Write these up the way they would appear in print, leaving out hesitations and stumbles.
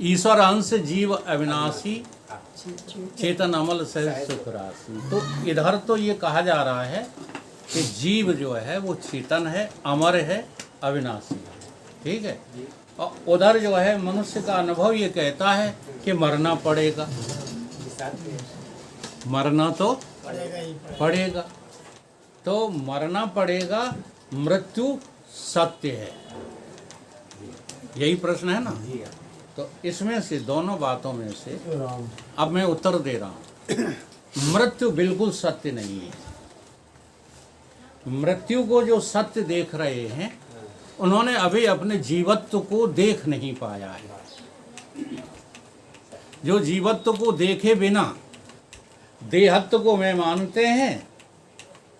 ईश्वर अंश जीव अविनाशी, चेतन अमल सहज सुख राशि। तो इधर तो ये कहा जा रहा है कि जीव जो है वो चेतन है, अमर है, अविनाशी है, ठीक है। और उधर जो है मनुष्य का अनुभव ये कहता है कि मरना पड़ेगा, मरना तो पड़ेगा, तो मरना पड़ेगा, मृत्यु सत्य है, यही प्रश्न है ना। तो इसमें से दोनों बातों में से अब मैं उत्तर दे रहा हूं। मृत्यु बिल्कुल सत्य नहीं है। मृत्यु को जो सत्य देख रहे हैं उन्होंने अभी अपने जीवत्व को देख नहीं पाया है। जो जीवत्व को देखे बिना देहत्व को मैं मानते हैं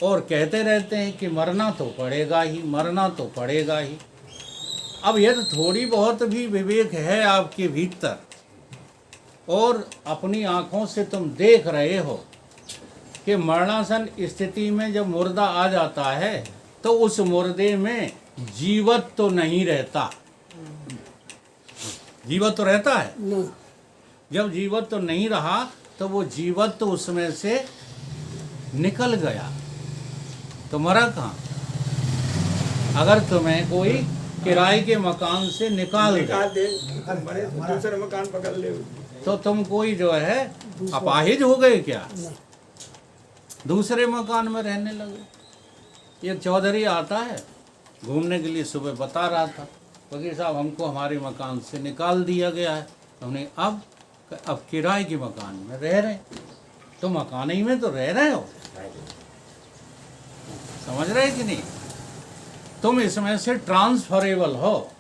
और कहते रहते हैं कि मरना तो पड़ेगा ही, मरना तो पड़ेगा ही। अब यदि थोड़ी बहुत भी विवेक है आपके भीतर और अपनी आंखों से तुम देख रहे हो कि मरणासन स्थिति में जब मुर्दा आ जाता है तो उस मुर्दे में जीवत तो नहीं रहता। जीवत तो रहता है नहीं। जब जीवत तो नहीं रहा तो वो जीवत तो उसमें से निकल गया, तो मरा कहाँ? अगर तुम्हें कोई किराए के मकान से निकाल दे दूसरे मकान पकड़ ले तो तुम कोई जो है अपाहिज हो गए क्या? दूसरे मकान में रहने लगे। एक चौधरी आता है घूमने के लिए, सुबह बता रहा था, वकील साहब हमको हमारे मकान से निकाल दिया गया है। हमने अब किराए के मकान में रह रहे हैं। तो मकान ही में तो रह रहे हो, समझ रहे कि नहीं? तुम इसमें से ट्रांसफरेबल हो।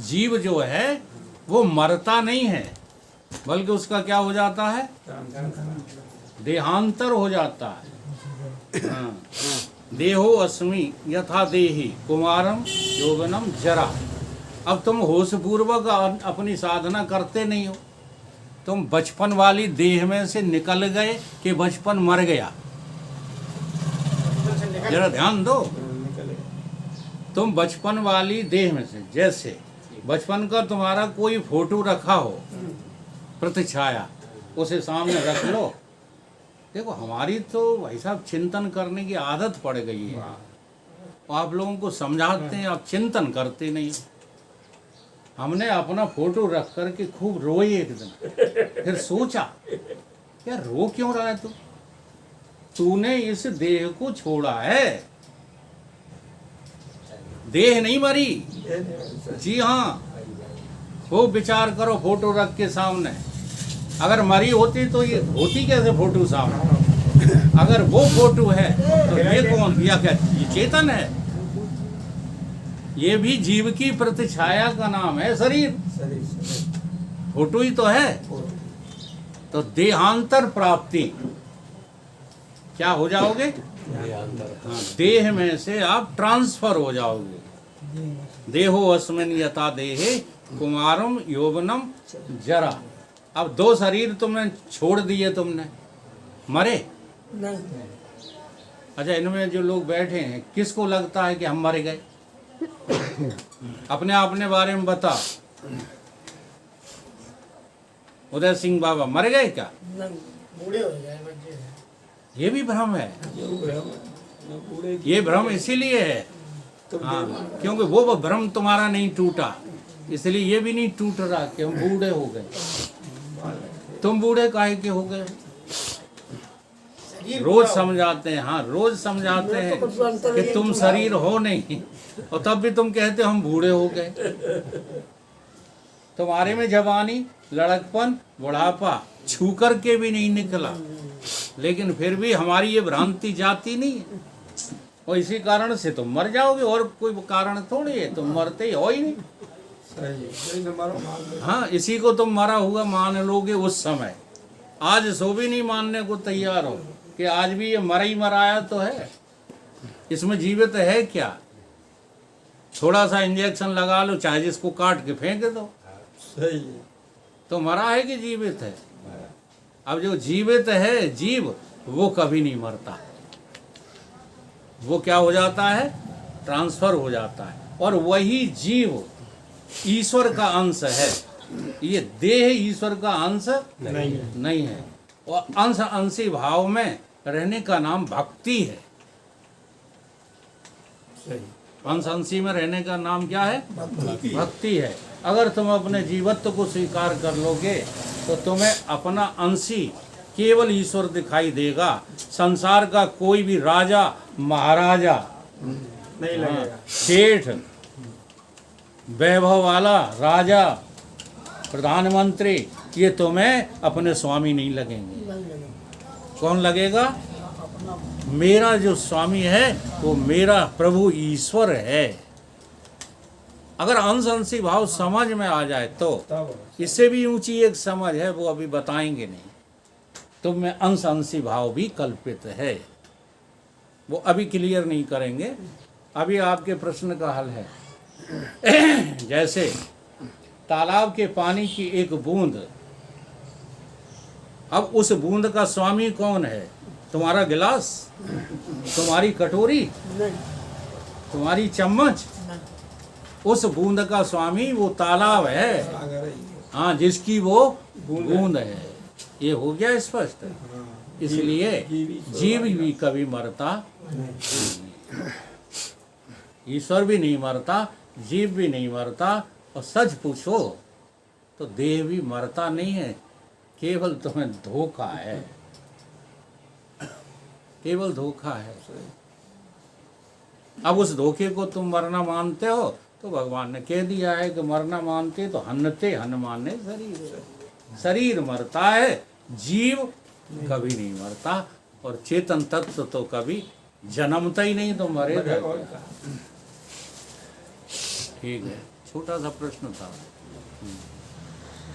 जीव जो है वो मरता नहीं है, बल्कि उसका क्या हो जाता है? देहांतर हो जाता है। हाँ। देहो अस्मि यथा देहि कुमारम यौवनम जरा। अब तुम होशपूर्वक अपनी साधना करते नहीं हो, तुम बचपन वाली देह में से निकल गए कि बचपन मर गया? जरा ध्यान दो। तुम बचपन वाली देह में से, जैसे बचपन का तुम्हारा कोई फोटो रखा हो, प्रतिछाया, उसे सामने रख लो। देखो हमारी तो भाई साहब चिंतन करने की आदत पड़ गई है। आप लोगों को समझाते हैं, आप चिंतन करते नहीं। हमने अपना फोटो रख कर के खूब रोए एक दिन, फिर सोचा यार रो क्यों रहा है तू? तूने इस देह को छोड़ा है, देह नहीं मरी। जी हाँ, वो विचार करो फोटो रख के सामने। अगर मरी होती तो ये होती कैसे फोटो सामने? अगर वो फोटो है तो ये कौन? या क्या ये चेतन है? ये भी जीव की प्रतिछाया का नाम है शरीर। फोटो ही तो है। तो देहांतर प्राप्ति, क्या हो जाओगे? हाँ, देह में से आप ट्रांसफर हो जाओगे। देहो अस्मिन यथा देहे कुमारम यौवनम जरा। अब दो शरीर तुमने छोड़ दिए, तुमने मरे नहीं। अच्छा, इनमें जो लोग बैठे हैं किसको लगता है कि हम मर गए? अपने बारे में बता। उदय सिंह बाबा मर गए क्या? बूढ़े हो गए बच्चे। ये भी भ्रम है। ये भ्रम इसीलिए है, हाँ, क्योंकि वो भ्रम तुम्हारा नहीं टूटा, इसलिए ये भी नहीं टूट रहा कि हम बूढ़े हो गए। तुम बूढ़े काहे के हो गए? रोज समझाते हैं, हाँ रोज समझाते हैं कि तुम शरीर हो नहीं, और तब भी तुम कहते हो हम बूढ़े हो गए। तुम्हारे में जवानी, लड़कपन, बुढ़ापा छू कर के भी नहीं निकला, लेकिन फिर भी हमारी ये भ्रांति जाती नहीं है, और इसी कारण से तुम मर जाओगे। और कोई कारण थोड़ी है, तुम मरते ही हो ही नहीं। हाँ, इसी को तुम मरा हुआ मान लोगे उस समय। आज सो भी नहीं मानने को तैयार हो कि आज भी ये मरा ही मराया तो है, इसमें जीवित है क्या? थोड़ा सा इंजेक्शन लगा लो, चाहे जिसको काट के फेंक दो, सही तो मरा है कि जीवित है? अब जो जीवित है जीव, वो कभी नहीं मरता। वो क्या हो जाता है? ट्रांसफर हो जाता है। और वही जीव ईश्वर का अंश है, ये देह ईश्वर का अंश नहीं नहीं है। और अंश अंशी भाव में रहने का नाम भक्ति है। सही अंश अंशी में रहने का नाम क्या है? भक्ति है। अगर तुम अपने जीवत्व को स्वीकार कर लोगे तो तुम्हें अपना अंशी केवल ईश्वर दिखाई देगा। संसार का कोई भी राजा महाराजा, नहीं लगेगा। सेठ, वैभव वाला राजा, प्रधानमंत्री, ये तुम्हें अपने स्वामी नहीं लगेंगे। कौन लगेगा? मेरा जो स्वामी है वो मेरा प्रभु ईश्वर है। अगर अंश अंशी भाव समझ में आ जाए तो तब इससे भी ऊंची एक समझ है, वो अभी बताएंगे नहीं। तो में अंश अंशी भाव भी कल्पित है, वो अभी क्लियर नहीं करेंगे। अभी आपके प्रश्न का हल है। जैसे तालाब के पानी की एक बूंद, अब उस बूंद का स्वामी कौन है? तुम्हारा गिलास, तुम्हारी कटोरी, तुम्हारी चम्मच? उस बूंद का स्वामी वो तालाब है, सागर है। हाँ, जिसकी वो बूंद है। ये हो गया स्पष्ट। इसलिए जीव भी कभी मरता नहीं, ईश्वर भी नहीं मरता, जीव भी नहीं मरता। और सच पूछो तो देह भी मरता नहीं है, केवल तुम्हें धोखा है, केवल धोखा है। अब उस धोखे को तुम मरना मानते हो तो भगवान ने कह दिया है कि मरना मानते तो हन्नते हनुमाने शरीर, शरीर मरता है, जीव कभी नहीं मरता। और चेतन तत्व तो कभी जन्मता ही नहीं, तो मरेगा। ठीक है, छोटा सा प्रश्न था।